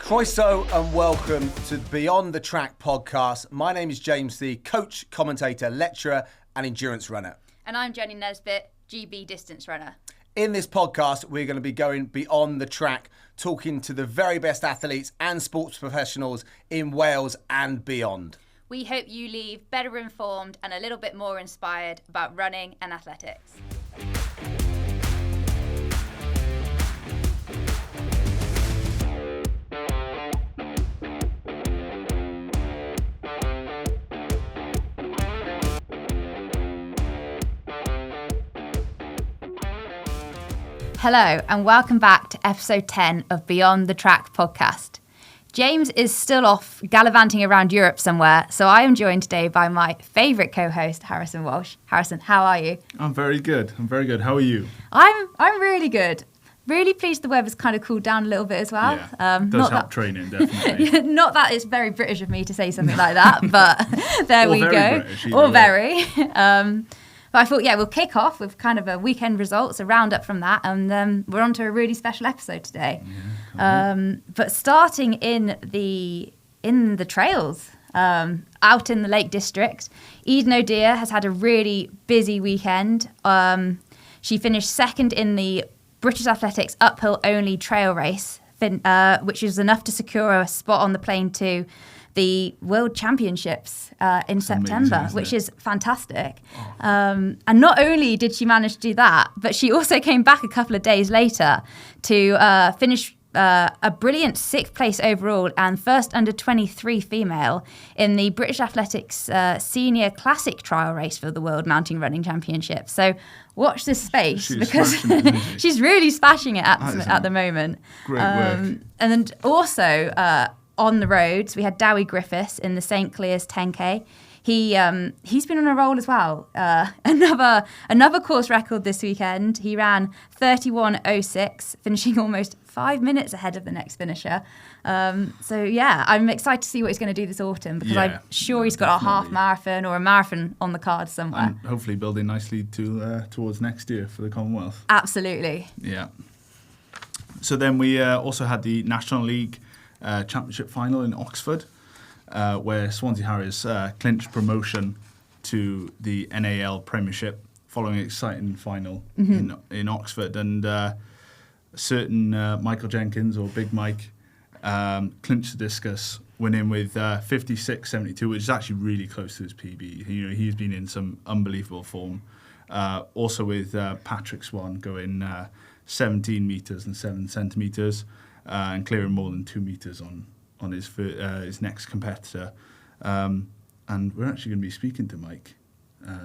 Croeso and welcome to Beyond the Track podcast. My name is James, the coach, commentator, lecturer and endurance runner. And I'm Jenny Nesbitt, GB distance runner. In this podcast, we're going to be going beyond the track, talking to the very best athletes and sports professionals in Wales and beyond. We hope you leave better informed and a little bit more inspired about running and athletics. Hello and welcome back to episode 10 of Beyond the Track podcast. James is still off gallivanting around Europe somewhere, so I am joined today by my favourite co-host, Harrison Welsh. Harrison, how are you? I'm very good. How are you? I'm really good. Really pleased the weather's kind of cooled down a little bit as well. Yeah, does help training, definitely. Not that it's very British of me to say something like that, but there we go. British, or very. But I thought, we'll kick off with kind of a weekend results, a roundup from that, and we're on to a really special episode today. Yeah, but starting in the trails, out in the Lake District, Eden O'Dear has had a really busy weekend. She finished second in the British Athletics uphill only trail race, which is enough to secure a spot on the plane to the World Championships in September, amazing, which is fantastic. And not only did she manage to do that, but she also came back a couple of days later to finish a brilliant 6th place overall and first under 23 female in the British Athletics Senior Classic Trial Race for the World Mountain Running Championship. So watch this space because she's really smashing it at the moment. Great work. And then also on the roads, we had Dowie Griffiths in the St. Clears 10K. He's been on a roll as well. Another course record this weekend. He ran 31:06, finishing almost 5 minutes ahead of the next finisher. I'm excited to see what he's going to do this autumn because I'm sure he's got definitely a half marathon or a marathon on the card somewhere. And hopefully building nicely towards next year for the Commonwealth. Absolutely. Yeah. So then we also had the National League Championship final in Oxford, where Swansea Harriers clinched promotion to the NAL Premiership following an exciting final in Oxford. And certain Michael Jenkins, or Big Mike, clinched the Discus, winning with 56.72, which is actually really close to his PB. He's been in some unbelievable form. Also with Patrick Swan going 17 metres and 7 centimetres. And clearing more than 2 metres on his next competitor. And we're actually going to be speaking to Mike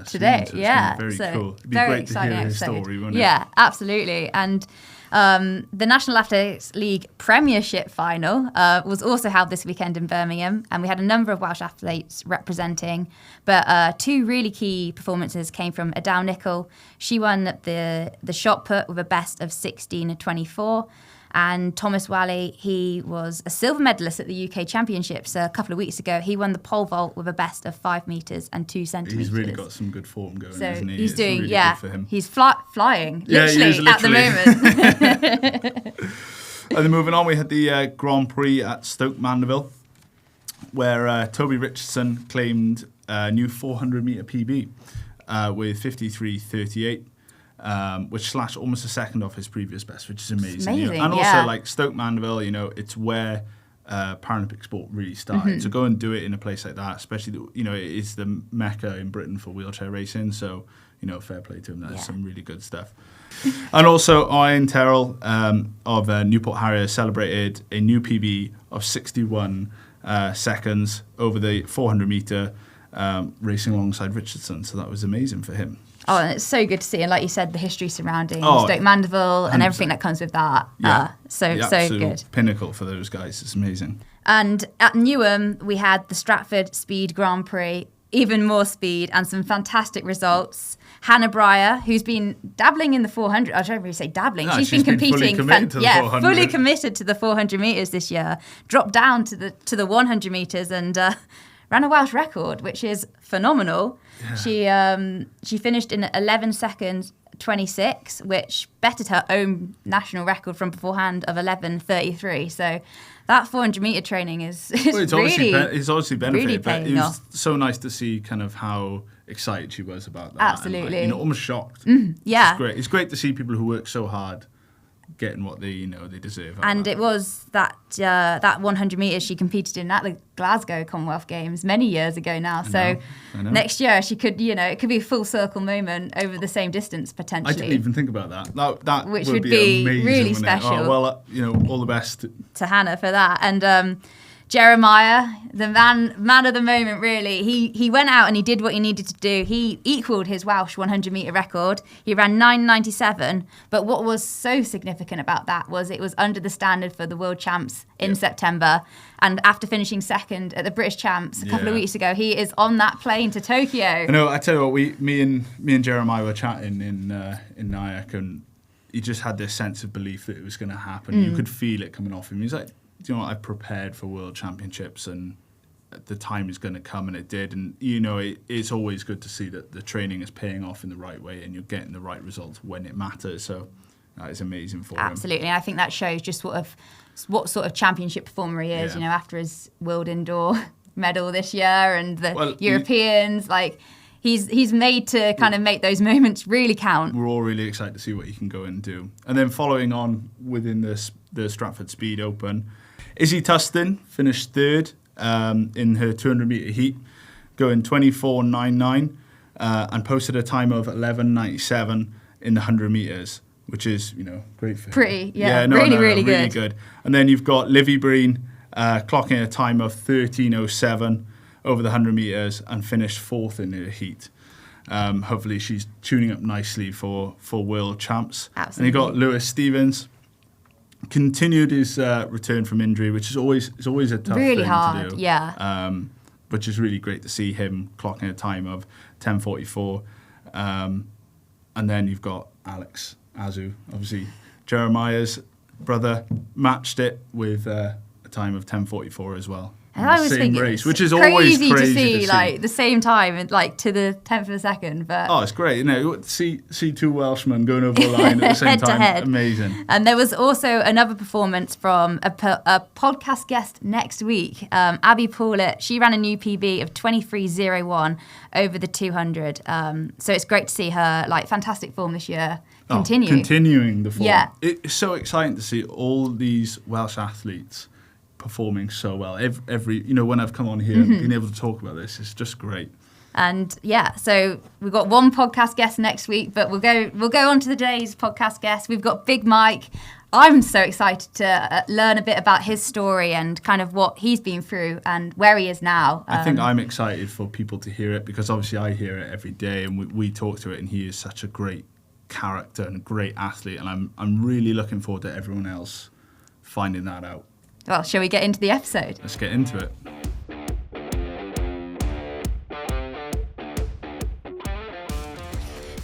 today. Soon, so it's very cool. It'd be great to hear his story, wouldn't it? Yeah, absolutely. And the National Athletics League Premiership final was also held this weekend in Birmingham, and we had a number of Welsh athletes representing, but two really key performances came from Adele Nicol. She won the shot put with a best of 16:24. And Thomas Wally, he was a silver medalist at the UK Championships a couple of weeks ago. He won the pole vault with a best of 5 metres and 2 centimetres. He's really got some good form going, hasn't he? He's doing, really good for him. He's flying, literally, at the moment. And then moving on, we had the Grand Prix at Stoke Mandeville, where Toby Richardson claimed a new 400-metre PB with 53.38. Which slashed almost a second off his previous best, which is amazing. And also, like Stoke Mandeville, it's where Paralympic sport really started. So go and do it in a place like that, especially, it is the mecca in Britain for wheelchair racing. So, fair play to him. That's some really good stuff. And also, Ian Terrell of Newport Harriers celebrated a new PB of 61 seconds over the 400-metre racing alongside Richardson. So that was amazing for him. Oh, and it's so good to see. And like you said, the history surrounding Stoke Mandeville and everything that comes with that. So good. Pinnacle for those guys. It's amazing. And at Newham, we had the Stratford Speed Grand Prix. Even more speed and some fantastic results. Hannah Breyer, who's been dabbling in the 400. I don't really say dabbling. No, she's been competing. Fully committed to the 400. Fully committed to the 400 metres this year. Dropped down to the 100 metres and ran a Welsh record, which is phenomenal. Yeah. She finished in 11 seconds 11:26, which bettered her own national record from beforehand of 11:33. So that 400 metre training is it's really, obviously benefited, really but it paying was off. so nice to see kind of how excited she was about that. Absolutely. And, almost shocked. Yeah. It's great. It's great to see people who work so hard getting what they deserve. And it was that 100 metres she competed in at the Glasgow Commonwealth Games many years ago now. So I know. next year she could, it could be a full circle moment over the same distance potentially. I didn't even think about that. That Which would would be amazing, really wouldn't it? special. Oh, well, all the best. To Hannah for that. And Jeremiah, the man of the moment, really. He went out and he did what he needed to do. He equalled his Welsh 100 metre record. He ran 9:97. But what was so significant about that was it was under the standard for the World Champs in September. And after finishing second at the British Champs a couple of weeks ago, he is on that plane to Tokyo. I know. I tell you what, me and Jeremiah were chatting in Nyack, and he just had this sense of belief that it was going to happen. You could feel it coming off him. He's like, do you know what? I've prepared for World Championships, and the time is going to come, and it did. And it's always good to see that the training is paying off in the right way, and you're getting the right results when it matters. So that is amazing for him. Absolutely, and I think that shows just what sort of championship performer he is. Yeah. After his World Indoor medal this year and the Europeans, he's made to kind of make those moments really count. We're all really excited to see what he can go and do. And then following on within the Stratford Speed Open, Izzy Tustin finished third in her 200 metre heat, going 24.99 and posted a time of 11.97 in the 100 metres, which is, great for her. Pretty, really good. And then you've got Livy Breen clocking a time of 13.07 over the 100 metres and finished fourth in her heat. Hopefully she's tuning up nicely for World Champs. Absolutely. And you got Lewis Stevens, continued his return from injury, which is always a tough really thing hard, to do. Yeah. Which is really great to see him clocking a time of 10:44. And then you've got Alex Azu, obviously Jeremiah's brother, matched it with a time of 10:44 as well. And I was thinking, race, which is always crazy to see, the same time, to the 10th of a second. But it's great, see two Welshmen going over the line at the same head time. to head. Amazing. And there was also another performance from a podcast guest next week, Abby Paulett. She ran a new PB of 23.01 over the 200. So it's great to see her fantastic form this year continue. Continuing the form. Yeah. It's so exciting to see all these Welsh athletes performing so well. Every when I've come on here and been able to talk about this, it's just great. And so we've got one podcast guest next week, but we'll go on to today's podcast guest. We've got Big Mike. I'm so excited to learn a bit about his story and kind of what he's been through and where he is now. I think I'm excited for people to hear it because obviously I hear it every day and we talk to it, and he is such a great character and a great athlete, and I'm really looking forward to everyone else finding that out. Well, shall we get into the episode? Let's get into it.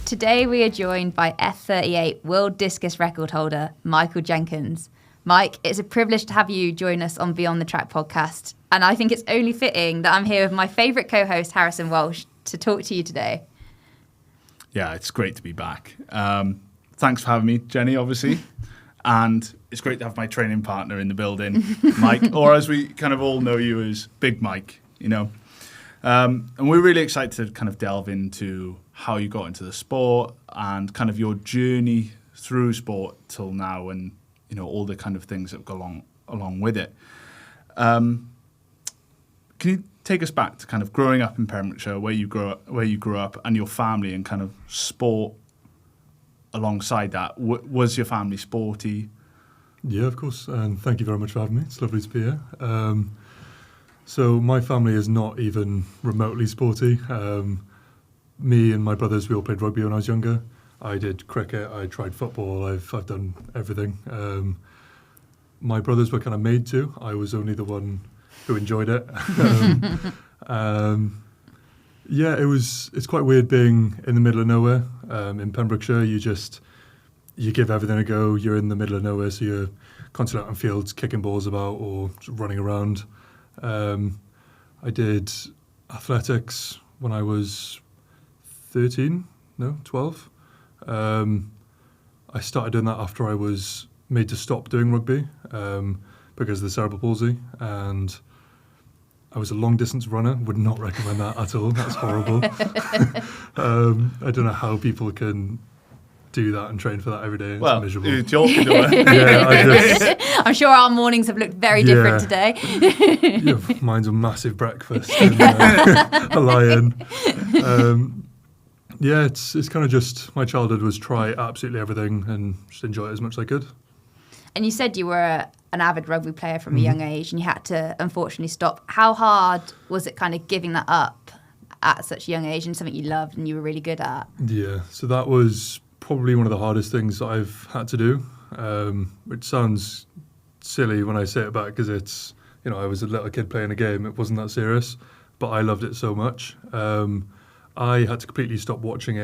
Today we are joined by F38 world discus record holder Michael Jenkins. Mike, it's a privilege to have you join us on Beyond the Track podcast, and I think it's only fitting that I'm here with my favourite co-host Harrison Welsh to talk to you today. Yeah, it's great to be back. Thanks for having me, Jenny, obviously. And it's great to have my training partner in the building, Mike, or as we kind of all know you as Big Mike, And we're really excited to kind of delve into how you got into the sport and kind of your journey through sport till now, and, all the kind of things that go along with it. Can you take us back to kind of growing up in Pembrokeshire, where you grew up, and your family, and kind of sport alongside that? Was your family sporty? Yeah, of course, and thank you very much for having me. It's lovely to be here. So my family is not even remotely sporty. Me and my brothers, we all played rugby when I was younger. I did cricket, I tried football, I've done everything. My brothers were kind of made to. I was only the one who enjoyed it. Yeah, it's quite weird being in the middle of nowhere. In Pembrokeshire, you give everything a go. You're in the middle of nowhere, so you're constantly out on fields kicking balls about or running around. I did athletics when I was 12. I started doing that after I was made to stop doing rugby because of the cerebral palsy, and I was a long distance runner. Would not recommend that at all. That's horrible. I don't know how people can do that and train for that every day. It's miserable. I'm sure our mornings have looked very different today. Mine's a massive breakfast and a lion. It's kind of just my childhood was try absolutely everything and just enjoy it as much as I could. And you said you were an avid rugby player from a young age and you had to unfortunately stop. How hard was it kind of giving that up at such a young age and something you loved and you were really good at? Yeah, so that was probably one of the hardest things I've had to do, which sounds silly when I say it back because it's, I was a little kid playing a game. It wasn't that serious, but I loved it so much. I had to completely stop watching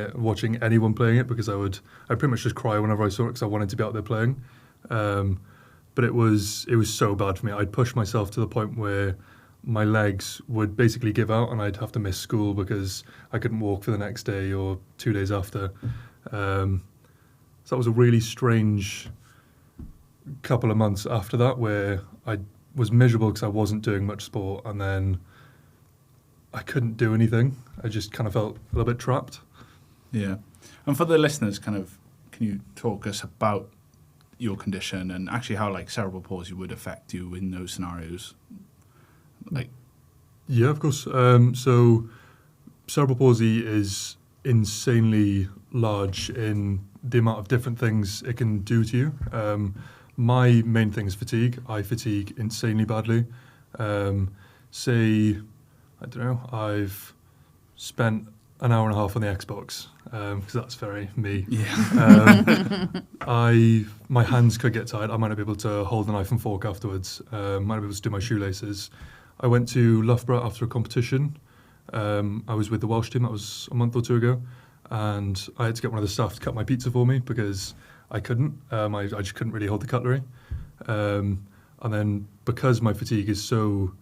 anyone playing it because I'd pretty much just cry whenever I saw it because I wanted to be out there playing. But it was so bad for me. I'd push myself to the point where my legs would basically give out and I'd have to miss school because I couldn't walk for the next day or 2 days after. So that was a really strange couple of months after that where I was miserable because I wasn't doing much sport and then I couldn't do anything. I just kind of felt a little bit trapped. Yeah. And for the listeners, can you talk us about your condition and actually how cerebral palsy would affect you in those scenarios? Yeah, of course. So cerebral palsy is insanely large in the amount of different things it can do to you. My main thing is fatigue. I fatigue insanely badly. I've spent an hour and a half on the Xbox because that's very me. Yeah. My hands could get tired. I might not be able to hold a knife and fork afterwards. Might not be able to do my shoelaces. I went to Loughborough after a competition. I was with the Welsh team. That was a month or two ago. And I had to get one of the staff to cut my pizza for me because I couldn't. I just couldn't really hold the cutlery. And then because my fatigue is so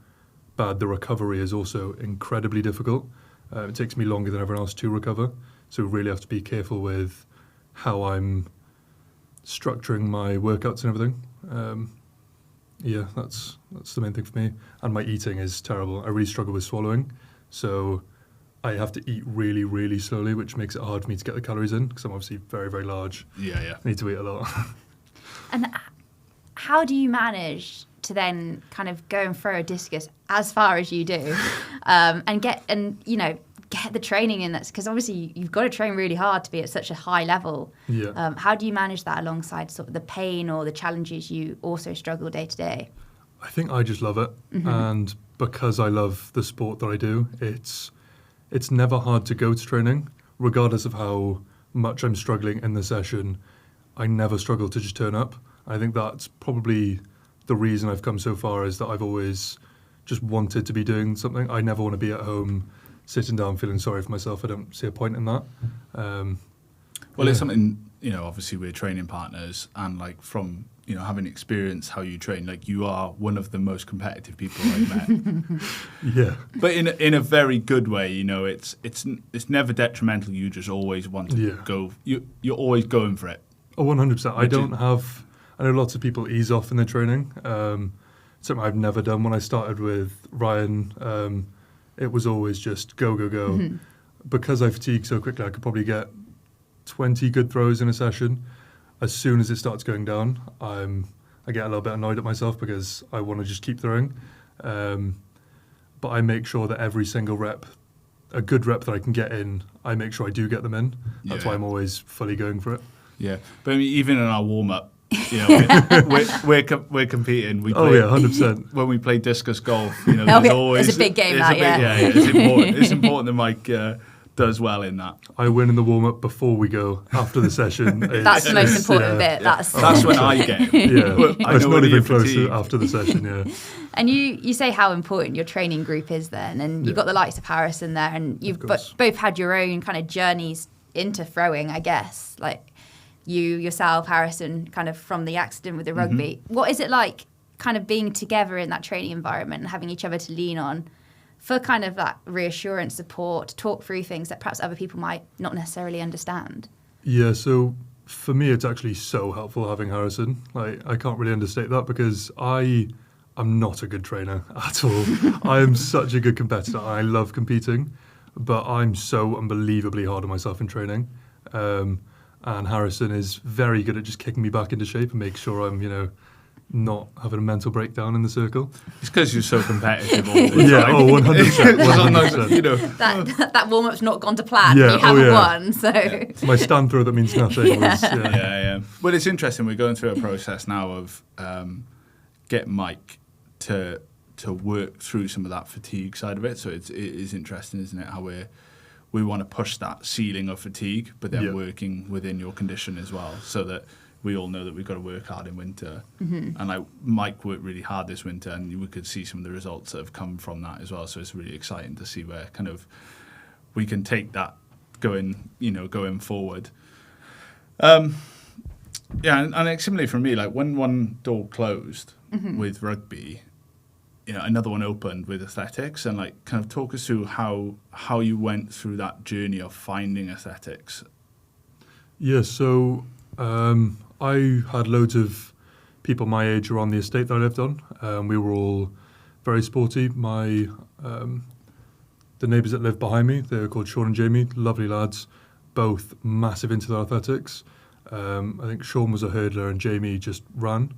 bad, the recovery is also incredibly difficult. It takes me longer than everyone else to recover. So really have to be careful with how I'm structuring my workouts and everything. That's the main thing for me. And my eating is terrible. I really struggle with swallowing. So I have to eat really, really slowly, which makes it hard for me to get the calories in because I'm obviously very, very large. Yeah. I need to eat a lot. And how do you manage to then kind of go and throw a discus as far as you do and get the training in? That's because obviously you've got to train really hard to be at such a high level. Yeah. How do you manage that alongside sort of the pain or the challenges you also struggle day to day? I think I just love it. And because I love the sport that I do, it's never hard to go to training, regardless of how much I'm struggling in the session. I never struggle to just turn up. I think that's probably the reason I've come so far is that I've always just wanted to be doing something. I never want to be at home sitting down feeling sorry for myself. I don't see a point in that. It's something, obviously we're training partners and from, having experienced how you train, you are one of the most competitive people I've met. Yeah. But in a very good way, it's never detrimental. You just always want to go, you're always going for it. Oh, 100%. I know lots of people ease off in their training. Something I've never done. When I started with Ryan, it was always just go. Mm-hmm. Because I fatigue so quickly, I could probably get 20 good throws in a session. As soon as it starts going down, I get a little bit annoyed at myself because I want to just keep throwing. But I make sure that every single rep, a good rep that I can get in, I make sure I do get them in. That's why I'm always fully going for it. Yeah, but even in our warm-up, we're competing. We play, 100%. When we play discus golf, there's always... It's a big game, it's important. It's important that Mike does well in that. I win in the warm-up before we go. After the session, that's the most important bit. That's when I get it. It's not even close to after the session, And you say how important your training group is then, and you've got the likes of Harrison there, and you've both had your own kind of journeys into throwing, I guess. You yourself, Harrison, kind of from the accident with the rugby. What is it like kind of being together in that training environment and having each other to lean on for kind of that reassurance, support, talk through things that perhaps other people might not necessarily understand? Yeah, so for me, it's actually so helpful having Harrison. Like, I can't really understate that because I'm not a good trainer at all. I am such a good competitor. I love competing, but I'm so unbelievably hard on myself in training. And Harrison is very good at just kicking me back into shape and make sure I'm, not having a mental breakdown in the circle. It's because you're so competitive all the time. Yeah, 100%. 100%. That warm-up's not gone to plan. Yeah, You haven't won, so... My stand throw that means nothing was... Yeah. But it's interesting. We're going through a process now of get Mike to work through some of that fatigue side of it. So it is interesting, isn't it, how we want to push that ceiling of fatigue, but then working within your condition as well, so that we all know that we've got to work hard in winter. And Mike worked really hard this winter, and we could see some of the results that have come from that as well. So it's really exciting to see where kind of we can take that going forward. And similarly for me, like when one door closed with rugby, another one opened with athletics, and like kind of talk us through how you went through that journey of finding athletics. Yeah, so I had loads of people my age who were on the estate that I lived on. We were all very sporty. The neighbours that lived behind me, they were called Sean and Jamie, lovely lads, both massive into their athletics. I think Sean was a hurdler and Jamie just ran.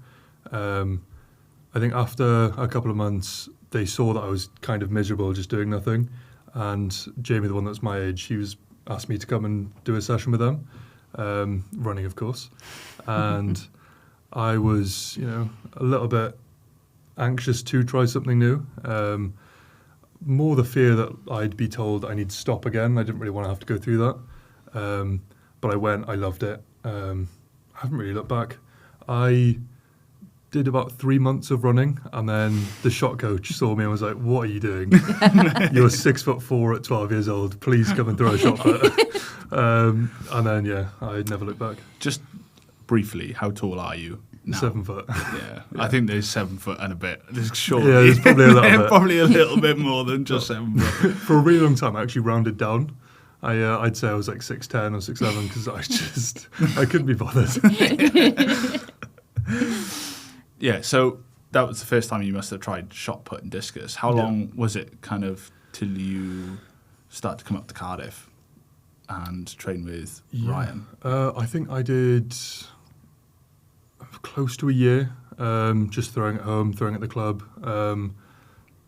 I think after a couple of months, they saw that I was kind of miserable just doing nothing. And Jamie, the one that's my age, he was asked me to come and do a session with them, running, of course. And I was, a little bit anxious to try something new. More the fear that I'd be told I need to stop again. I didn't really want to have to go through that. But I went, I loved it. I haven't really looked back. I did about 3 months of running, and then the shot coach saw me and was like, "What are you doing? You're 6'4" at 12 years old. Please come and throw a shot put." And then, I never looked back. Just briefly, how tall are you now? 7 foot. Yeah. I think there's 7 foot and a bit. There's short. Yeah, there's probably a little bit. Probably a little bit more than just 7 foot. For a really long time, I actually rounded down. I'd say I was like 6'10" or 6'11" because I couldn't be bothered. Yeah, so that was the first time you must have tried shot put and discus. How long was it kind of till you start to come up to Cardiff and train with Ryan? I think I did close to a year, just throwing at home, throwing at the club.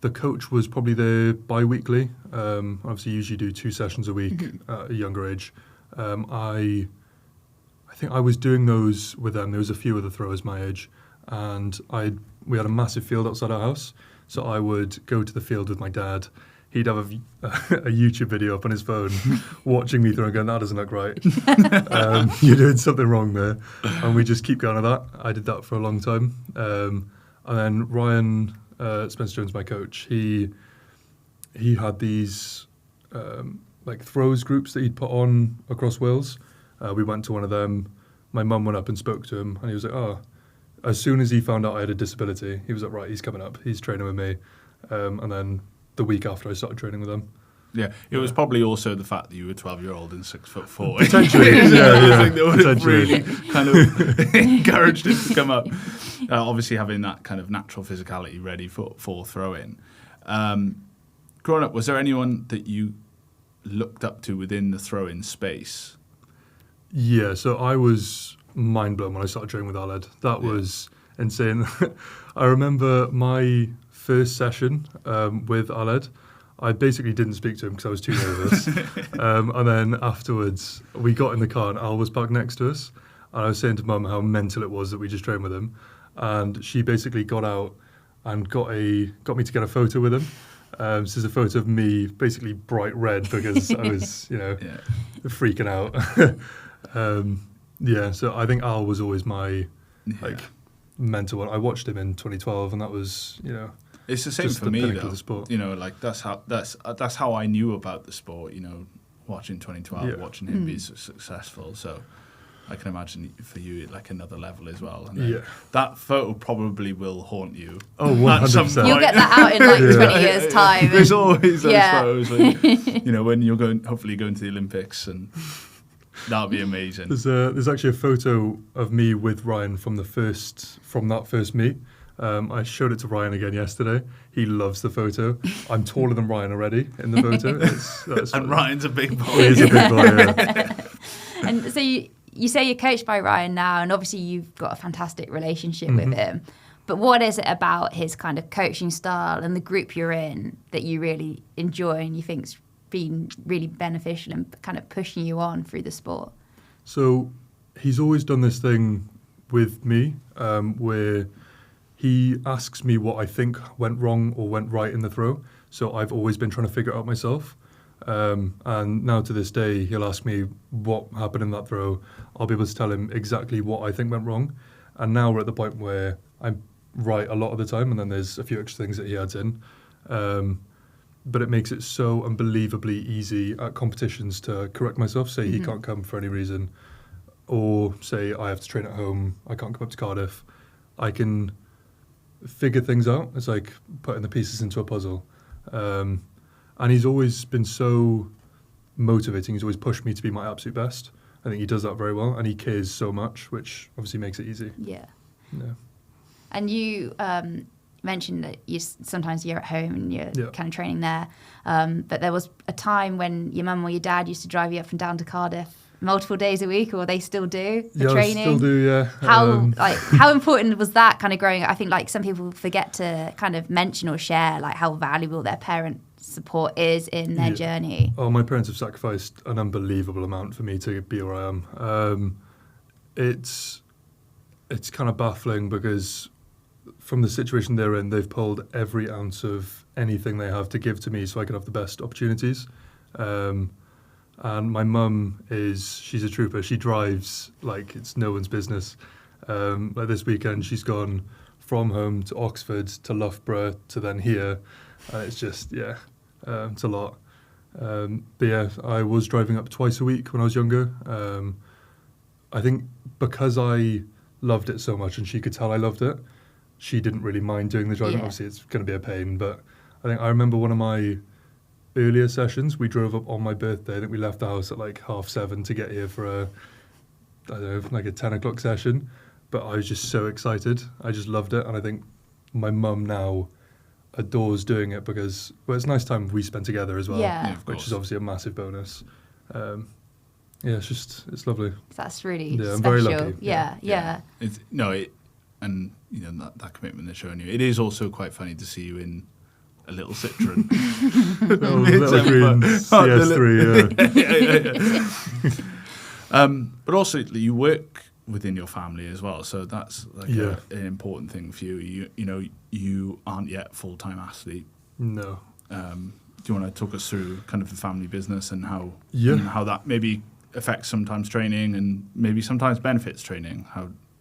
The coach was probably there bi-weekly. Obviously, usually do 2 sessions a week at a younger age. I think I was doing those with them. There was a few other throwers my age. And we had a massive field outside our house, so I would go to the field with my dad. He'd have a YouTube video up on his phone, watching me throw and going, "That doesn't look right. You're doing something wrong there." And we just keep going with that. I did that for a long time. And then Ryan Spencer-Jones, my coach, he had these like throws groups that he'd put on across Wales. We went to one of them. My mum went up and spoke to him, and he was like, "Oh." As soon as he found out I had a disability, he was like, "Right, he's coming up. He's training with me." And then the week after, I started training with him. Yeah, it was probably also the fact that you were 12-year-old and 6'4". Potentially, I think that would have potentially. really kind of encouraged him to come up. Obviously, having that kind of natural physicality ready for throwing. Growing up, was there anyone that you looked up to within the throwing space? Yeah, so I was mind blown when I started training with Aled. That was insane. I remember my first session with Aled. I basically didn't speak to him because I was too nervous. And then afterwards, we got in the car and Al was parked next to us. And I was saying to Mum how mental it was that we just trained with him. And she basically got out and got me to get a photo with him. This is a photo of me basically bright red because I was, freaking out. So I think Al was always my mentor one. I watched him in 2012, and that was it's the same for me though. That's how I knew about the sport. Watching 2012, watching him be so successful. So I can imagine for you like another level as well. And that photo probably will haunt you. Oh, 100%. You'll get that out in like 20 years' time. There's always those photos when, when you're hopefully going to the Olympics and. That'd be amazing. There's actually a photo of me with Ryan from that first meet. I showed it to Ryan again yesterday. He loves the photo. I'm taller than Ryan already in the photo. And Ryan's a big boy. He's a big boy, yeah. And so you say you're coached by Ryan now, and obviously you've got a fantastic relationship with him. But what is it about his kind of coaching style and the group you're in that you really enjoy and you think's been really beneficial and kind of pushing you on through the sport? So he's always done this thing with me where he asks me what I think went wrong or went right in the throw. So I've always been trying to figure it out myself. And now to this day, he'll ask me what happened in that throw. I'll be able to tell him exactly what I think went wrong. And now we're at the point where I'm right a lot of the time, and then there's a few extra things that he adds in. But it makes it so unbelievably easy at competitions to correct myself, say he can't come for any reason, or say I have to train at home, I can't come up to Cardiff. I can figure things out. It's like putting the pieces into a puzzle. And he's always been so motivating. He's always pushed me to be my absolute best. I think he does that very well, and he cares so much, which obviously makes it easy. Yeah. Yeah. And you mentioned that sometimes you're at home and you're kind of training there. But there was a time when your mum or your dad used to drive you up and down to Cardiff multiple days a week, or they still do for training? Yeah, still do, yeah. How important was that kind of growing up? I think like some people forget to kind of mention or share like how valuable their parent support is in their journey. Oh, my parents have sacrificed an unbelievable amount for me to be where I am. It's kind of baffling because from the situation they're in, they've pulled every ounce of anything they have to give to me so I can have the best opportunities. And my mum she's a trooper. She drives like it's no one's business. Like this weekend, she's gone from home to Oxford to Loughborough to then here. It's just, it's a lot. But yeah, I was driving up twice a week when I was younger. I think because I loved it so much and she could tell I loved it, she didn't really mind doing the driving. Obviously, it's going to be a pain, but I think I remember one of my earlier sessions, we drove up on my birthday. I think we left the house at like 7:30 to get here for like a 10 o'clock session. But I was just so excited. I just loved it. And I think my mum now adores doing it because, well, it's a nice time we spend together as well, which is obviously a massive bonus. It's lovely. That's really special. I'm very lucky. Yeah. And you know that commitment they're showing you. It is also quite funny to see you in a little Citroen. Little green CS3. But also you work within your family as well, so that's like an important thing for you. You aren't yet full-time athlete. No. Do you want to talk us through kind of the family business and how that maybe affects sometimes training and maybe sometimes benefits training?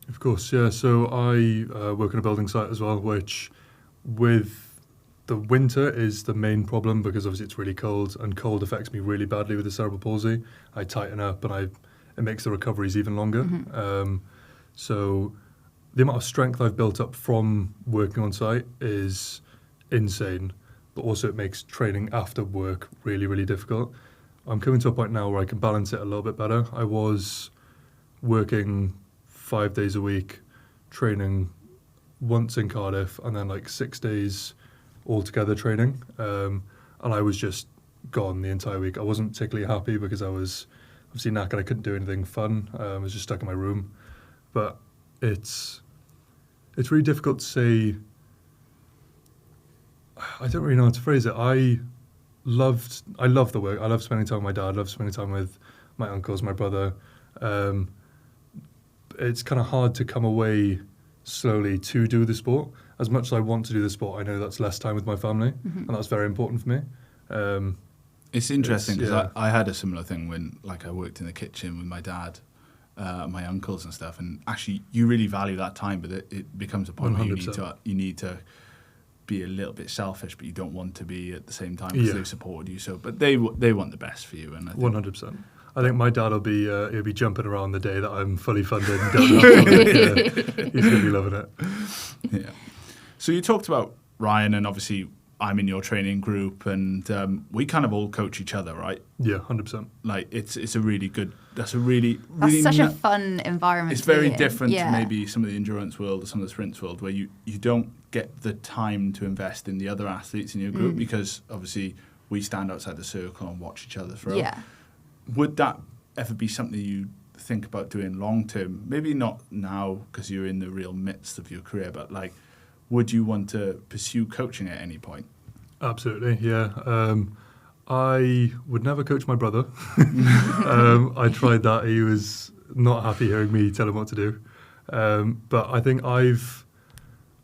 Of course, yeah. So I work on a building site as well, which with the winter is the main problem because obviously it's really cold, and cold affects me really badly with the cerebral palsy. I tighten up and it makes the recoveries even longer. So the amount of strength I've built up from working on site is insane, but also it makes training after work really, really difficult. I'm coming to a point now where I can balance it a little bit better. I was working 5 days a week, training once in Cardiff, and then like 6 days altogether training. And I was just gone the entire week. I wasn't particularly happy because I was obviously knackered. I couldn't do anything fun. I was just stuck in my room. But it's really difficult to say. I don't really know how to phrase it. I love the work. I love spending time with my dad. I love spending time with my uncles, my brother. It's kind of hard to come away slowly to do the sport. As much as I want to do the sport, I know that's less time with my family, and that's very important for me. It's interesting because I had a similar thing when I worked in the kitchen with my dad, my uncles and stuff, and actually you really value that time, but it becomes a point 100%. Where you need to be a little bit selfish, but you don't want to be at the same time because they've supported you. So, but they want the best for you, and I think 100%. I think my dad will be he'll be jumping around the day that I'm fully funded and going up. He's going to be loving it. Yeah. So you talked about Ryan, and obviously I'm in your training group, and we kind of all coach each other, right? Yeah, 100%. Like it's a really good. That's a really That's such a fun environment. It's very to be in. different Yeah. to maybe some of the endurance world or some of the sprints world, where you don't get the time to invest in the other athletes in your group because obviously we stand outside the circle and watch each other throw. Yeah. Would that ever be something you think about doing long term? Maybe not now because you're in the real midst of your career, but like, would you want to pursue coaching at any point? Absolutely, yeah. I would never coach my brother. I tried that. He was not happy hearing me tell him what to do. But I think I've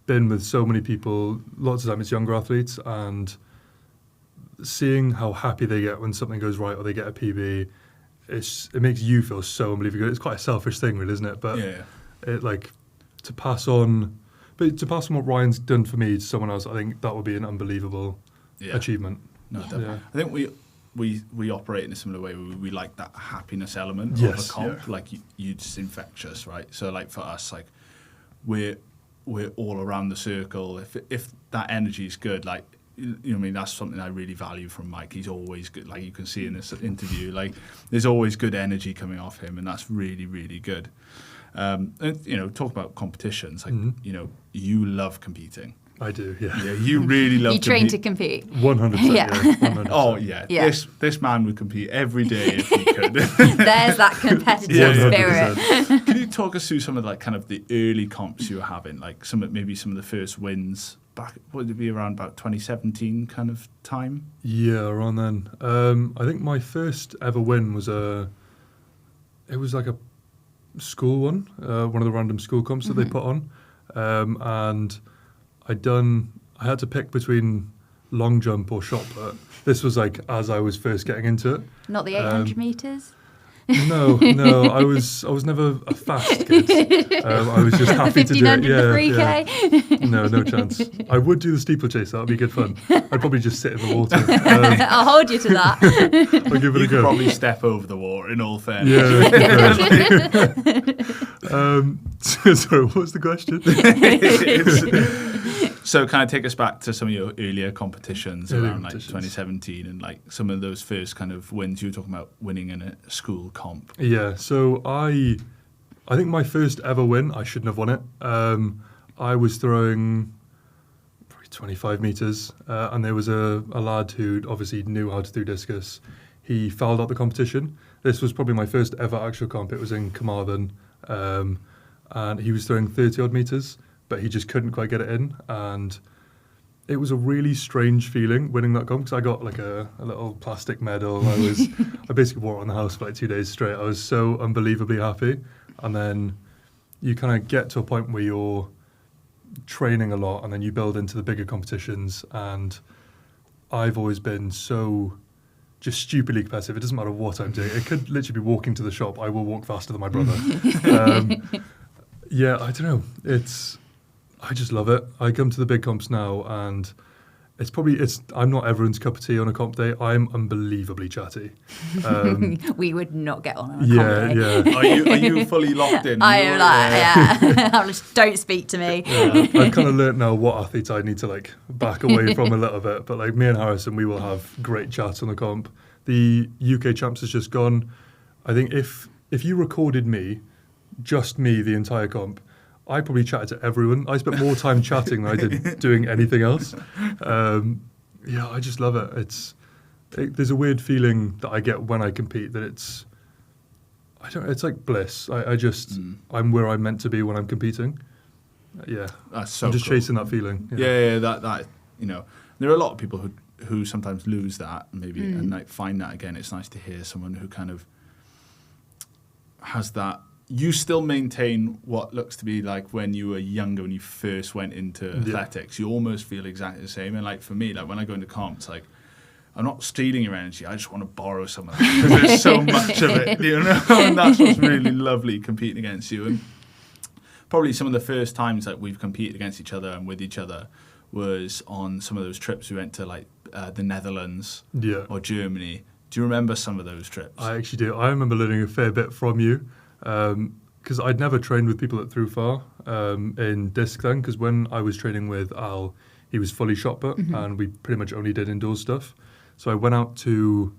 been with so many people, lots of times it's younger athletes, and seeing how happy they get when something goes right or they get a PB, it makes you feel so unbelievably good. It's quite a selfish thing, really, isn't it? But it, like, to pass on what Ryan's done for me to someone else, I think that would be an unbelievable achievement. No, definitely. Yeah. I think we operate in a similar way. We like that happiness element yes, of a comp. Yeah. Like you just infectious, right? So like for us, like we're all around the circle. If that energy is good, like you know, I mean, that's something I really value from Mike. He's always good. Like you can see in this interview, like there's always good energy coming off him, and that's really, really good. And you know, talk about competitions. Like you know, you love competing. I do, yeah. Yeah, you really love. You train to compete. 100%. Yeah. 100%. Oh yeah. This man would compete every day if he could. There's that competitive spirit. Can you talk us through some of like kind of the early comps you were having, like maybe some of the first wins back? Would it be around about 2017 kind of time? Yeah, around then. I think my first ever win was it was like a school one, one of the random school comps that they put on, and I had to pick between long jump or shot put. This was like as I was first getting into it. Not the 800 metres? No, I was never a fast kid. I was just happy to do it. Yeah, the 3K? No chance. I would do the steeplechase. That would be good fun. I'd probably just sit in the water. I'll hold you to that. I'll give it a go. Could probably step over the water, in all fairness. Yeah. Sorry, what was the question? So kind of take us back to some of your earlier competitions around like 2017 and like some of those first kind of wins. You were talking about winning in a school comp. Yeah, so I think my first ever win, I shouldn't have won it. I was throwing probably 25 metres and there was a lad who obviously knew how to do discus. He fouled out the competition. This was probably my first ever actual comp. It was in Carmarthen and he was throwing 30 odd metres, but he just couldn't quite get it in, and it was a really strange feeling winning that comp because I got like a little plastic medal. I basically wore it on the house for like 2 days straight. I was so unbelievably happy, and then you kind of get to a point where you're training a lot, and then you build into the bigger competitions. And I've always been so just stupidly competitive. It doesn't matter what I'm doing. It could literally be walking to the shop. I will walk faster than my brother. Yeah, I don't know. I just love it. I come to the big comps now, and I'm not everyone's cup of tea on a comp day. I'm unbelievably chatty. We would not get on a comp day. Yeah. Are you fully locked in? I am I'm just, don't speak to me. Yeah. I've kind of learnt now what athletes I need to like back away from a little bit. But like me and Harrison, we will have great chats on the comp. The UK champs has just gone. I think if you recorded me, just me, the entire comp, I probably chatted to everyone. I spent more time chatting than I did doing anything else. Yeah, I just love it. There's a weird feeling that I get when I compete that it's like bliss. I'm where I'm meant to be when I'm competing. Yeah, that's so I'm just cool. chasing that feeling. Yeah, that you know, there are a lot of people who sometimes lose that maybe and like find that again. It's nice to hear someone who kind of has that. You still maintain what looks to be like when you were younger, when you first went into athletics. You almost feel exactly the same. And like for me, like when I go into comps, like I'm not stealing your energy. I just want to borrow some of it because there's so much of it, you know. And that's what's really lovely competing against you. And probably some of the first times that we've competed against each other and with each other was on some of those trips we went to, like the Netherlands or Germany. Do you remember some of those trips? I actually do. I remember learning a fair bit from you. Because I'd never trained with people that threw far in disc then, because when I was training with Al, he was fully shot put, and we pretty much only did indoor stuff. So I went out to,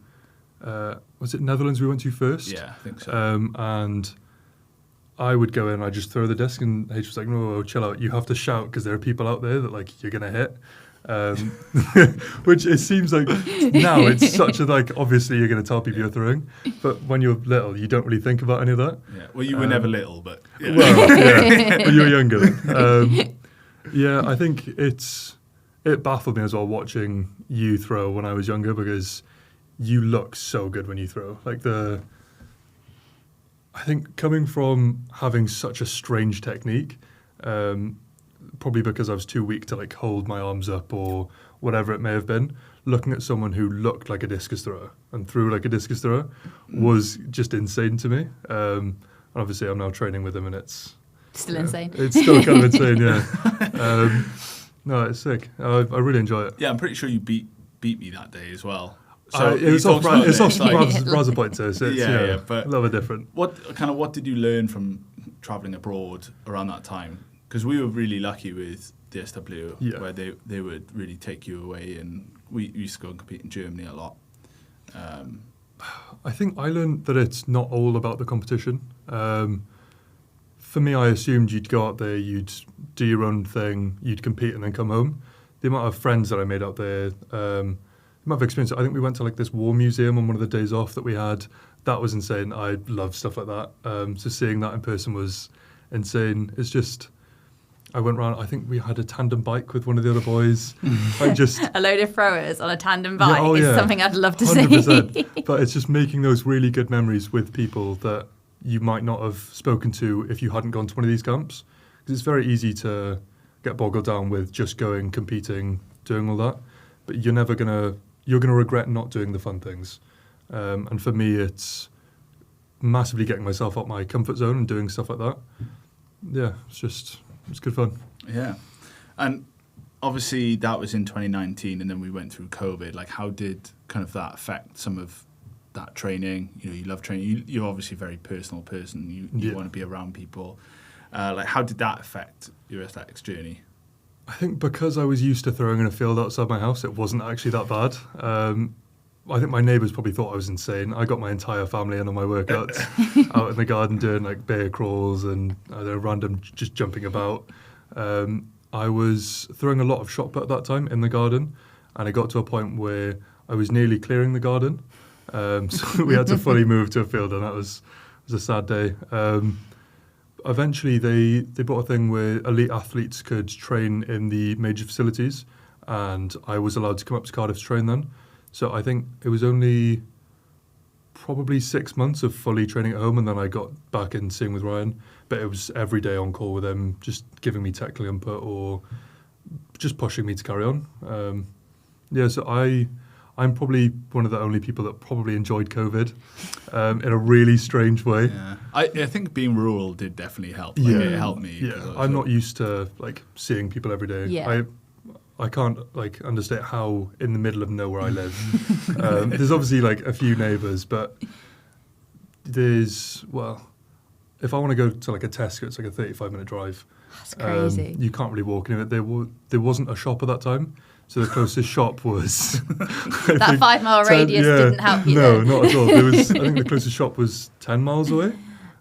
was it Netherlands we went to first? Yeah, I think so. And I would go in, I'd just throw the disc, and H was like, no, chill out. You have to shout because there are people out there that like you're going to hit. Which it seems like now it's such a like, obviously you're going to tell people you're throwing. But when you're little, you don't really think about any of that. Yeah. Well, you were never little, but... Yeah. Well, yeah, when you were younger. Yeah, I think it baffled me as well watching you throw when I was younger, because you look so good when you throw. Like I think coming from having such a strange technique, probably because I was too weak to like hold my arms up or whatever it may have been, looking at someone who looked like a discus thrower and threw like a discus thrower was just insane to me. And obviously I'm now training with him, and it's Still insane. It's still kind of insane, yeah. No, it's sick. I really enjoy it. Yeah, I'm pretty sure you beat me that day as well. So it's off browser point, so it's but a little bit different. What did you learn from traveling abroad around that time? Because we were really lucky with DSW, where they would really take you away, and we used to go and compete in Germany a lot. I think I learned that it's not all about the competition. For me, I assumed you'd go out there, you'd do your own thing, you'd compete and then come home. The amount of friends that I made out there, the amount of experience. I think we went to like this war museum on one of the days off that we had. That was insane. I love stuff like that. So seeing that in person was insane. It's just, I went around, I think we had a tandem bike with one of the other boys. A load of throwers on a tandem bike is something I'd love to see. But it's just making those really good memories with people that you might not have spoken to if you hadn't gone to one of these camps. Because it's very easy to get boggled down with just going, competing, doing all that. But you're gonna regret not doing the fun things. And for me, it's massively getting myself out my comfort zone and doing stuff like that. Yeah, it's good fun. Yeah. And obviously that was in 2019, and then we went through COVID. Like, how did kind of that affect some of that training? You know, you love training. You're obviously a very personal person. You want to be around people. Like, how did that affect your athletics journey? I think because I was used to throwing in a field outside my house, it wasn't actually that bad. I think my neighbours probably thought I was insane. I got my entire family in on my workouts out in the garden doing like bear crawls and random just jumping about. I was throwing a lot of shot put at that time in the garden, and it got to a point where I was nearly clearing the garden. So we had to fully move to a field, and it was a sad day. Eventually, they brought a thing where elite athletes could train in the major facilities, and I was allowed to come up to Cardiff to train then. So I think it was only probably 6 months of fully training at home, and then I got back in seeing with Ryan. But it was every day on call with him, just giving me technical input or just pushing me to carry on. So I'm probably one of the only people that probably enjoyed COVID in a really strange way. Yeah. I think being rural did definitely help. Like, it helped me. Yeah, I'm not used to like seeing people every day. Yeah. I can't like understand how in the middle of nowhere I live. There's obviously like a few neighbours, but if I want to go to like a Tesco, it's like a 35-minute drive. That's crazy. You can't really walk in it. There wasn't a shop at that time, so the closest shop was that 5 mile radius didn't help you. No, not at all. I think the closest shop was 10 miles away,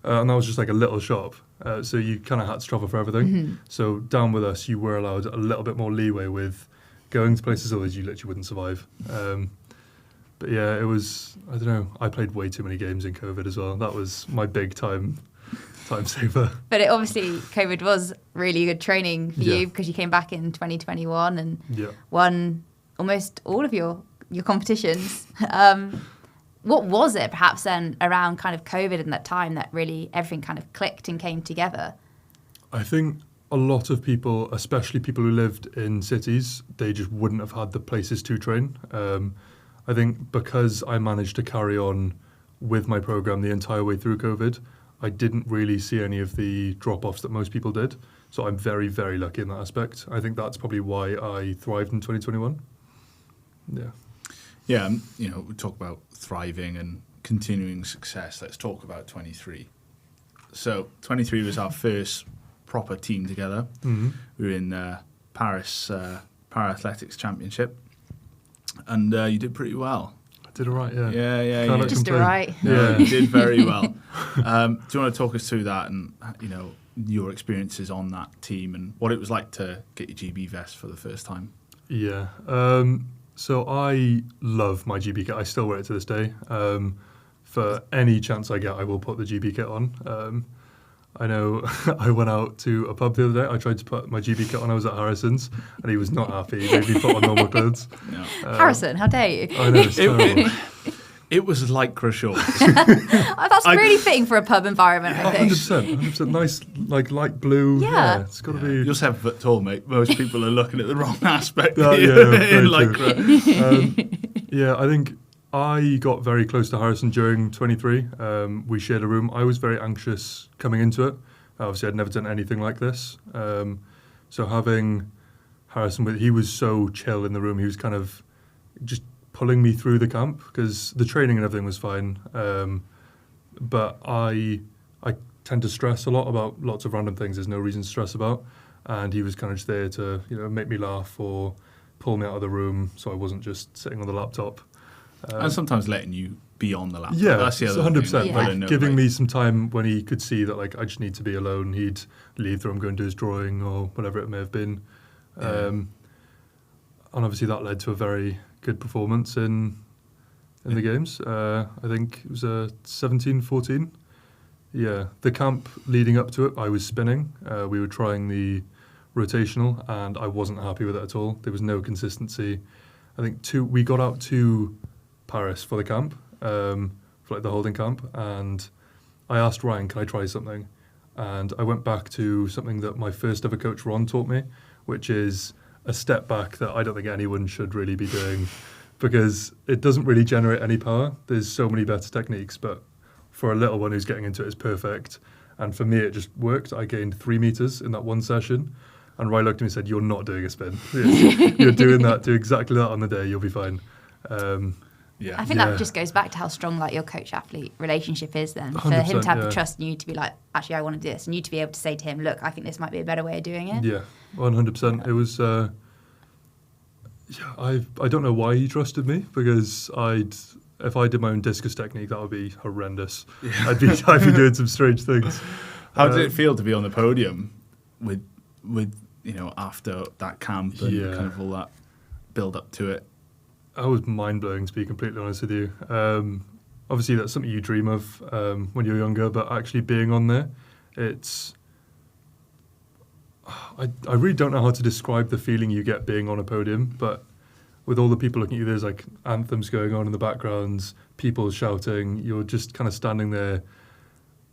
and that was just like a little shop. So you kind of had to travel for everything. Mm-hmm. So down with us, you were allowed a little bit more leeway with going to places otherwise you literally wouldn't survive. But yeah, it was, I don't know, I played way too many games in COVID as well. That was my big time saver. But COVID was really good training for you, because you came back in 2021 and won almost all of your competitions. What was it perhaps then around kind of COVID and that time that really everything kind of clicked and came together? I think a lot of people, especially people who lived in cities, they just wouldn't have had the places to train. I think because I managed to carry on with my program the entire way through COVID, I didn't really see any of the drop-offs that most people did. So I'm very, very lucky in that aspect. I think that's probably why I thrived in 2021. Yeah. Yeah, we talk about thriving and continuing success. Let's talk about 23. So 23 was our first proper team together. Mm-hmm. We were in Paris Para-Athletics Championship, and you did pretty well. I did all right, yeah. Yeah. Can't Just complain. all right. No, you did very well. Do you want to talk us through that and, your experiences on that team and what it was like to get your GB vest for the first time? Yeah. So I love my GB kit. I still wear it to this day. For any chance I get, I will put the GB kit on. I know I went out to a pub the other day. I tried to put my GB kit on. I was at Harrison's, and he was not happy. He made me put on normal clothes. No. Harrison, how dare you? I know, it's terrible. It was lycra shorts. That's really fitting for a pub environment, I think. 100%. Nice, like light blue. Yeah. It's got to be. You're 7 foot tall, mate. Most people are looking at the wrong aspect Yeah, in very lycra. Yeah, I think I got very close to Harrison during 23. We shared a room. I was very anxious coming into it. Obviously, I'd never done anything like this. So having Harrison he was so chill in the room. He was kind of just pulling me through the camp because the training and everything was fine. But I tend to stress a lot about lots of random things there's no reason to stress about. And he was kind of just there to make me laugh or pull me out of the room so I wasn't just sitting on the laptop. And sometimes letting you be on the laptop. Yeah, that's the other 100%. thing. Yeah. Giving me some time when he could see that I just need to be alone. He'd leave the room, go and do his drawing or whatever it may have been. And obviously that led to a very good performance in the games. I think it was 17-14. Yeah, the camp leading up to it, I was spinning. We were trying the rotational, and I wasn't happy with it at all. There was no consistency. I think we got out to Paris for the camp, for the holding camp, and I asked Ryan, can I try something? And I went back to something that my first ever coach, Ron, taught me, which is a step back that I don't think anyone should really be doing because it doesn't really generate any power. There's so many better techniques, but for a little one who's getting into it, it's perfect. And for me, it just worked. I gained 3 meters in that one session. And Ryan looked at me and said, you're not doing a spin. You're doing that. Do exactly that on the day. You'll be fine. I think that just goes back to how strong your coach-athlete relationship is then. For him to have the trust in you to be like, actually, I want to do this. And you to be able to say to him, look, I think this might be a better way of doing it. Yeah, 100%. It was, I don't know why he trusted me because if I did my own discus technique, that would be horrendous. Yeah. I'd be doing some strange things. How did it feel to be on the podium with after that camp and kind of all that build up to it? I was mind-blowing, to be completely honest with you. Obviously, that's something you dream of when you're younger, but actually being on there, I really don't know how to describe the feeling you get being on a podium, but with all the people looking at you, there's like anthems going on in the background, people shouting, you're just kind of standing there.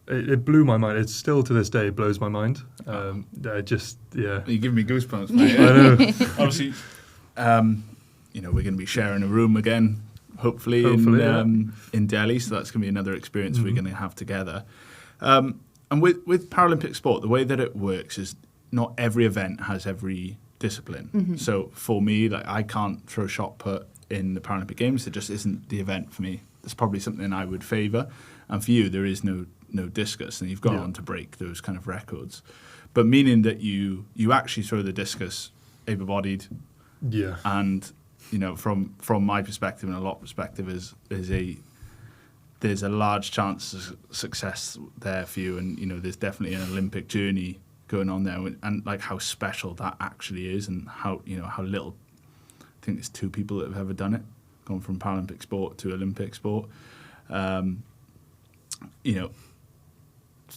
It blew my mind. It still to this day blows my mind. You're You giving me goosebumps, mate. I know. Obviously, we're going to be sharing a room again, hopefully in Delhi. So that's going to be another experience we're going to have together. And with Paralympic sport, the way that it works is not every event has every discipline. Mm-hmm. So for me, I can't throw shot put in the Paralympic Games. It just isn't the event for me. It's probably something I would favour. And for you, there is no discus, and you've gone on to break those kind of records. But meaning that you actually throw the discus able-bodied. Yeah. And from my perspective and a lot of perspective, there's a large chance of success there for you, and there's definitely an Olympic journey going on there, and like how special that actually is, and how little. I think there's 2 people that have ever done it, gone from Paralympic sport to Olympic sport.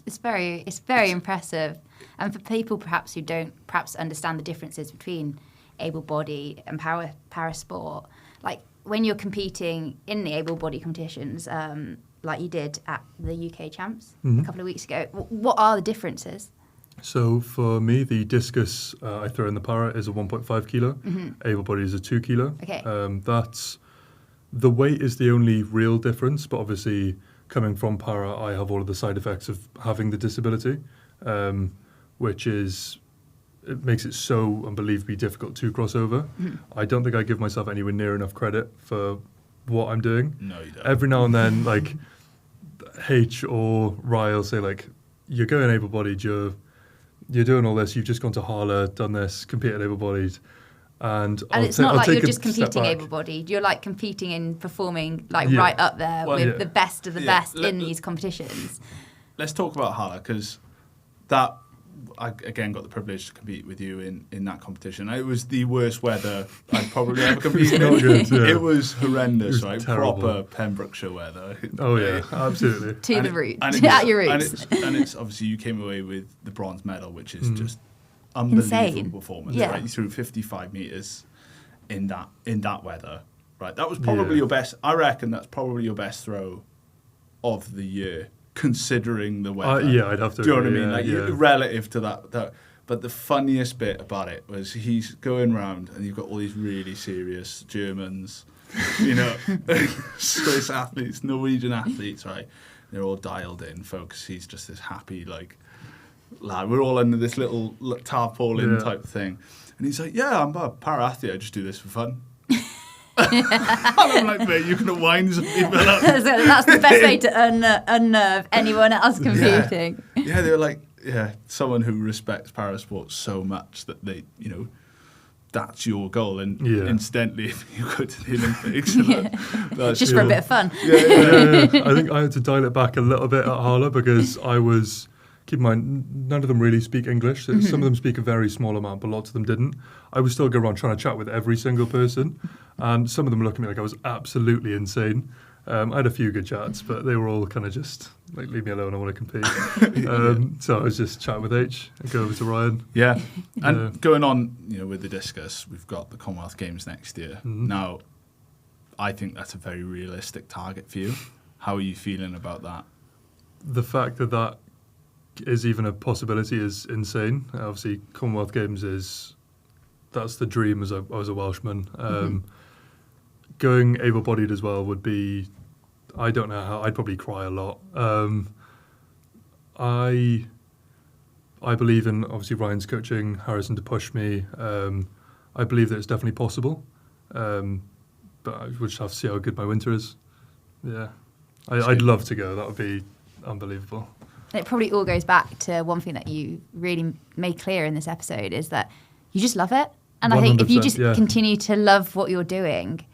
It's very impressive, and for people perhaps who don't understand the differences between able-body and para sport, like when you're competing in the able-body competitions, like you did at the UK Champs a couple of weeks ago, what are the differences? So for me, the discus I throw in the para is a 1.5 kilo. Mm-hmm. Able-body is a 2 kilo. Okay. The weight is the only real difference, but obviously coming from para, I have all of the side effects of having the disability, which makes it so unbelievably difficult to cross over. Mm-hmm. I don't think I give myself anywhere near enough credit for what I'm doing. No, you don't. Every now and then, like H or Rye will say, like, you're going able-bodied, you're doing all this, you've just gone to Harla, done this, competed able-bodied. And it's not like take you're a just step competing back. able-bodied. You're like competing in performing like Yeah. right up there Well, with yeah. the best of the Yeah. best in these competitions. Let's talk about Hala, because that, I again got the privilege to compete with you in that competition. It was the worst weather I'd probably ever competed not in. good, yeah. It was horrendous, It was right? terrible. Proper Pembrokeshire weather. Oh yeah, absolutely. To And the root, and at your roots. And it's obviously you came away with the bronze medal, which is just unbelievable Insane. performance. Yeah. Right, you threw 55 meters in that weather. Right, that was probably your best. I reckon that's probably your best throw of the year, considering the weather. Yeah, I'd have to. Do you know what I agree, mean? yeah, Like yeah. relative to that. But the funniest bit about it was he's going round and you've got all these really serious Germans, you know, Swiss athletes, Norwegian athletes, right? They're all dialed in, folks. He's just this happy, like, lad. We're all under this little tarpaulin Yeah. type thing. And he's like, yeah, I'm a para-athlete. I just do this for fun. And I'm like, mate, you're going to wind some people up. So that's the best way to unnerve anyone else competing. Yeah, they were like, someone who respects parasport so much that they, you know, that's your goal. And incidentally, if you go to the Olympics, that's Just for a bit of fun. Yeah, I think I had to dial it back a little bit at Hala because I was, keep in mind, none of them really speak English. Some of them speak a very small amount, but lots of them didn't. I would still go around trying to chat with every single person, and some of them looked at me like I was absolutely insane. I had a few good chats, but they were all kind of just like, leave me alone, I want to compete. So I was just chatting with H and go over to Ryan. Yeah. And going on, you know, with the discus, we've got the Commonwealth Games next year. Now, I think that's a very realistic target for you. How are you feeling about that? The fact that that is even a possibility is insane. Obviously, Commonwealth Games that's the dream as I was a Welshman. Going able-bodied as well would be, I don't know how, I'd probably cry a lot. I believe in, obviously, Ryan's coaching Harrison to push me. I believe that it's definitely possible, but I would just have to see how good my winter is. Yeah, I'd love to go. That would be unbelievable. It probably all goes back to one thing that you really made clear in this episode is that you just love it. And I think if you just continue to love what you're doing,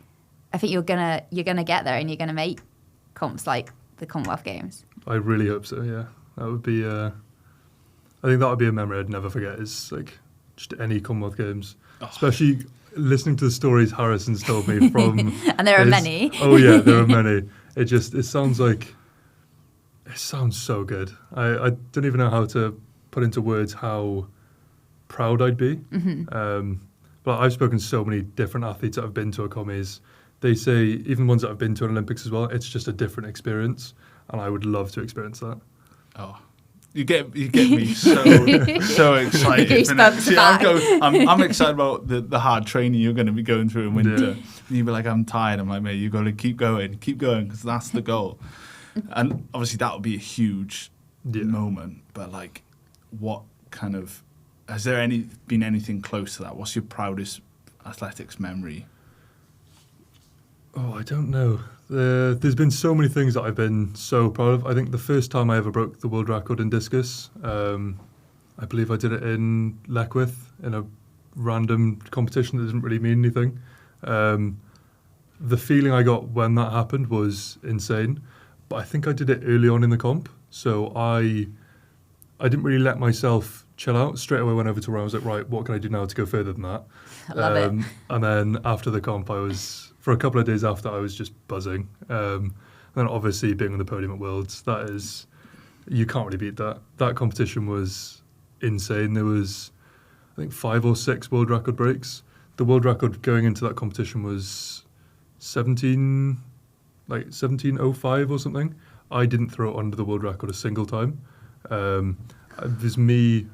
I think you're gonna get there and you're gonna make comps like the Commonwealth Games. I really hope so. Yeah, that would be. I think that would be a memory I'd never forget. Is like just any Commonwealth Games, especially listening to the stories Harrison's told me from. And there are many. Oh yeah, there are many. It sounds like. It sounds so good. I don't even know how to put into words how proud I'd be. But I've spoken to so many different athletes that have been to a commies. They say, even ones that have been to an Olympics as well, it's just a different experience. And I would love to experience that. Oh, you get me so excited. Goosebumps back. I'm excited about the hard training you're going to be going through in winter. And you'll be like, I'm tired. I'm like, mate, you've got to keep going, because that's the goal. And obviously that would be a huge moment. But like, what kind of, has there been anything close to that? What's your proudest athletics memory? Oh, I don't know. There's been so many things that I've been so proud of. I think the first time I ever broke the world record in discus, I believe I did it in Leckwith in a random competition that doesn't really mean anything. The feeling I got when that happened was insane. But I think I did it early on in the comp, so I didn't really let myself chill out. Straight away went over to where I was like, right, what can I do now to go further than that? I love it. And then after the comp, for a couple of days after, I was just buzzing. And then obviously being on the podium at Worlds, you can't really beat that. That competition was insane. There was, I think, 5 or 6 world record breaks. The world record going into that competition was 17:05 or something. I didn't throw it under the world record a single time. There's me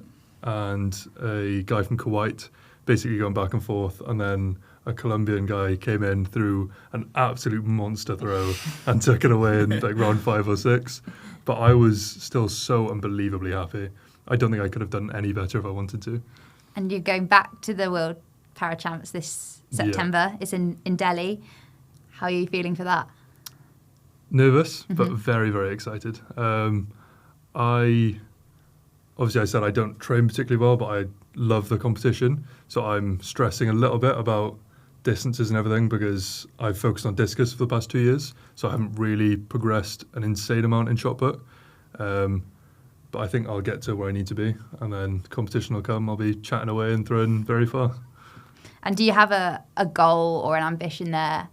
and a guy from Kuwait basically going back and forth, and then a Colombian guy came in, threw an absolute monster throw and took it away in like round 5 or 6. But I was still so unbelievably happy. I don't think I could have done any better if I wanted to. And you're going back to the World Para Champs this September. It's in Delhi. How are you feeling for that? Nervous, but very, very excited. I obviously I said I don't train particularly well, but I love the competition. So I'm stressing a little bit about distances and everything because I've focused on discus for the past 2 years. So I haven't really progressed an insane amount in shot put. But I think I'll get to where I need to be, and then competition will come. I'll be chatting away and throwing very far. And do you have a goal or an ambition there,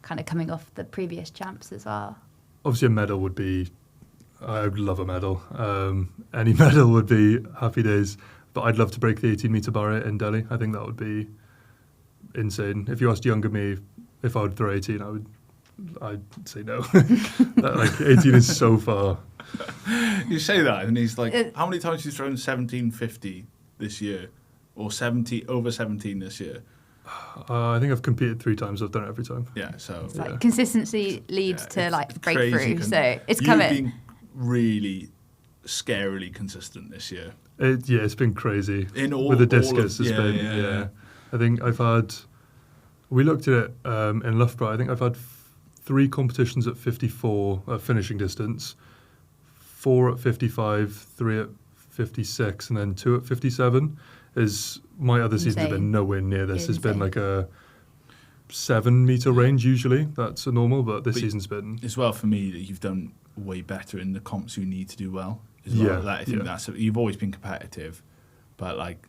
kind of coming off the previous champs as well? Obviously, a medal would be, I would love a medal. Any medal would be happy days. But I'd love to break the 18-metre barrier in Delhi. I think that would be insane. If you asked younger me if I would throw 18, I'd say no. 18 is so far. You say that, and he's like, how many times have you thrown 1750 this year? Or over 17 this year? I think I've competed 3 times. I've done it every time. Yeah, so... It's like consistency leads to like breakthrough, so it's coming. You've been really scarily consistent this year. It's been crazy. With the discus, I think I've had... We looked at it in Loughborough. I think I've had 3 competitions at 54 finishing distance, 4 at 55, 3 at 56, and then 2 at 57. My other seasons have been nowhere near this. It's been like a 7-metre range usually. That's a normal, but season's been... As well, for me, that you've done way better in the comps you need to do well. I think you've always been competitive, but like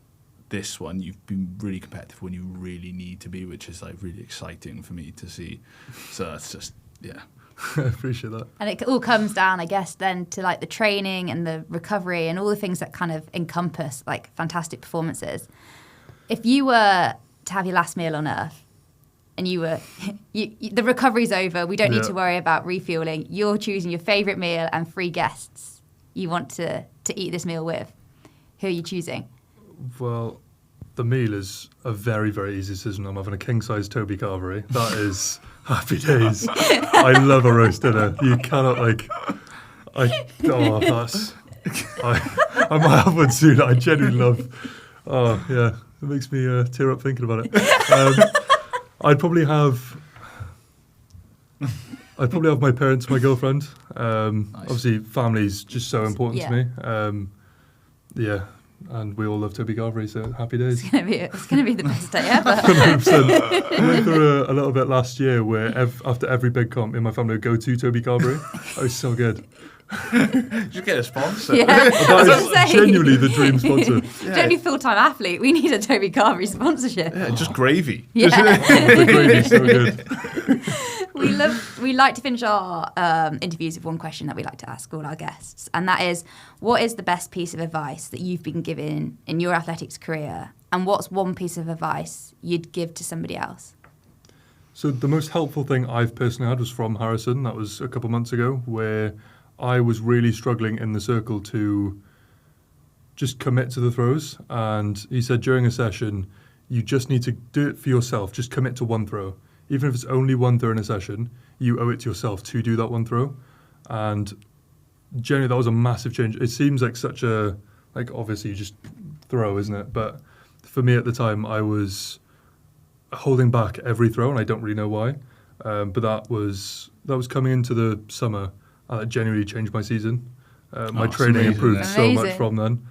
this one, you've been really competitive when you really need to be, which is like really exciting for me to see. So that's just, yeah. I appreciate that. And it all comes down, I guess, then to like the training and the recovery and all the things that kind of encompass like fantastic performances. If you were to have your last meal on Earth and the recovery's over, we don't need to worry about refueling, you're choosing your favourite meal and 3 guests you want to eat this meal with, who are you choosing? Well, the meal is a very, very easy decision. I'm having a king-size Toby Carvery. That is happy days. I love a roast dinner. You cannot I might have one soon. I genuinely love. Oh yeah, it makes me tear up thinking about it. I'd probably have my parents, my girlfriend. Nice. Obviously, family's just so important to me. And we all love Toby Carvery, so happy days. It's gonna be the best day ever. 100%. I went through a little bit last year where after every big comp in my family would go to Toby Carvery. It was so good. You get a sponsor. Yeah, that is genuinely the dream sponsor. Don't need full-time athlete. We need a Toby Carvery sponsorship. Yeah, just gravy. Yeah. The gravy's so good. We like to finish our interviews with one question that we like to ask all our guests, and that is, what is the best piece of advice that you've been given in your athletics career, and what's one piece of advice you'd give to somebody else? So the most helpful thing I've personally had was from Harrison. That was a couple months ago, where I was really struggling in the circle to just commit to the throws, and he said during a session, you just need to do it for yourself. Just commit to one throw. Even if it's only one throw in a session, you owe it to yourself to do that one throw. And generally, that was a massive change. It seems like such a, obviously you just throw, isn't it? But for me at the time, I was holding back every throw, and I don't really know why. But that was coming into the summer, and that genuinely changed my season. My training improved so much from then.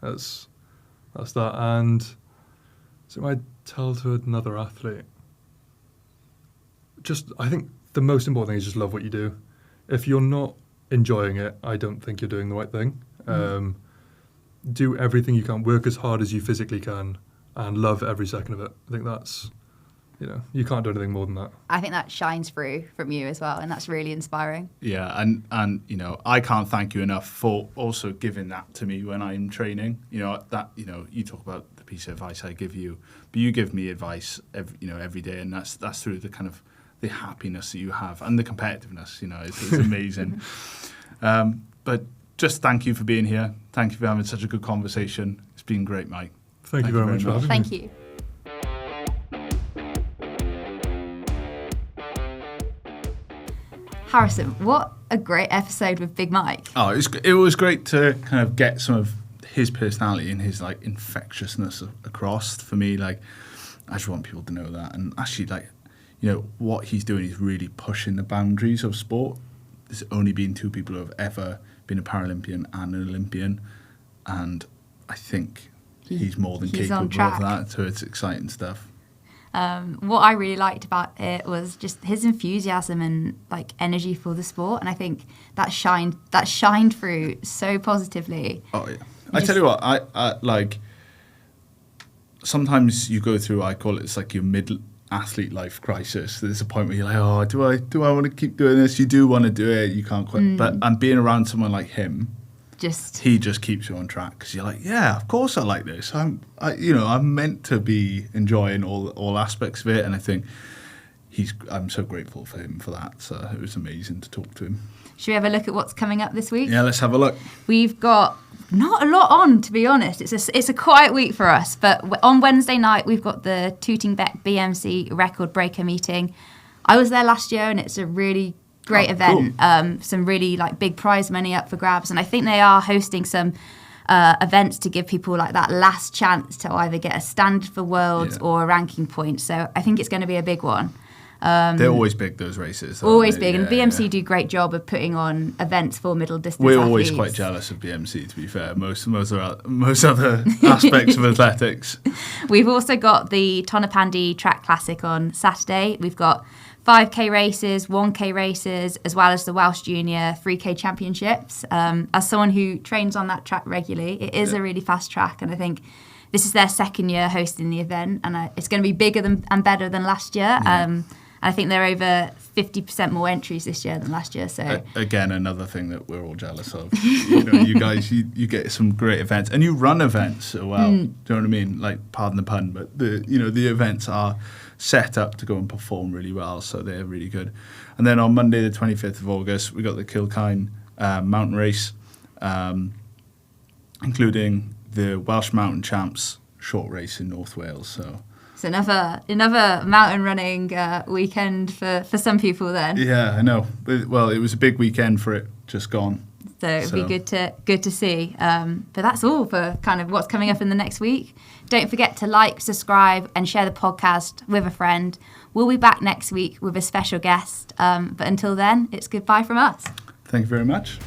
That's that. And so my tell to another athlete, I think the most important thing is just love what you do. If you're not enjoying it, I don't think you're doing the right thing. Do everything you can, work as hard as you physically can, and love every second of it. I think that's, you can't do anything more than that. I think that shines through from you as well, and that's really inspiring. Yeah, and I can't thank you enough for also giving that to me when I'm training. You talk about the piece of advice I give you, but you give me advice every day, and that's through the kind of the happiness that you have and the competitiveness. It's amazing. But just thank you for being here. Thank you for having such a good conversation. It's been great, Mike. Thank you very much for having me. Thank you. Harrison, what a great episode with Big Mike. Oh, it was great to kind of get some of his personality and his infectiousness across. For me, I just want people to know that. And actually, what he's doing is really pushing the boundaries of sport. There's only been 2 people who have ever been a Paralympian and an Olympian, and I think he's more than he's on capable of track. that. So it's exciting stuff. What I really liked about it was just his enthusiasm and like energy for the sport, and I think that shined through so positively. Oh yeah, I tell you what, I like. Sometimes you go through, I call it's like your mid-athlete life crisis. There's a point where you're like, oh, do I want to keep doing this? You do want to do it, you can't quit. But and being around someone like him, he just keeps you on track because you're like, yeah, of course I like this. I'm meant to be enjoying all aspects of it, and I think I'm so grateful for him for that. So it was amazing to talk to him. Should we have a look at what's coming up this week? Yeah, let's have a look. We've got not a lot on, to be honest. It's a quiet week for us, but on Wednesday night we've got the Tooting Beck BMC record breaker meeting. I was there last year, and it's a really great event. Cool. Some really like big prize money up for grabs, and I think they are hosting some events to give people like that last chance to either get a standard for worlds or a ranking point. So I think it's going to be a big one. They're always big, those races. Always big, and BMC do a great job of putting on events for middle distance We're athletes. always quite jealous of BMC, to be fair. Most other aspects of athletics. We've also got the Tonopandi Track Classic on Saturday. We've got 5K races, 1K races, as well as the Welsh Junior 3K Championships. As someone who trains on that track regularly, it is a really fast track, and I think this is their second year hosting the event, and it's going to be bigger and better than last year. I think there are over 50% more entries this year than last year. So again, another thing that we're all jealous of. You guys, you get some great events, and you run events as well. Do you know what I mean? Like, pardon the pun, but the events are set up to go and perform really well, so they're really good. And then on Monday, the 25th of August, we got the Kilkine mountain race, including the Welsh Mountain Champs short race in North Wales. So it's another mountain running weekend for some people then. Yeah, I know. Well, it was a big weekend for it, just gone. So it'd be good to see. But that's all for kind of what's coming up in the next week. Don't forget to like, subscribe, and share the podcast with a friend. We'll be back next week with a special guest. But until then, it's goodbye from us. Thank you very much.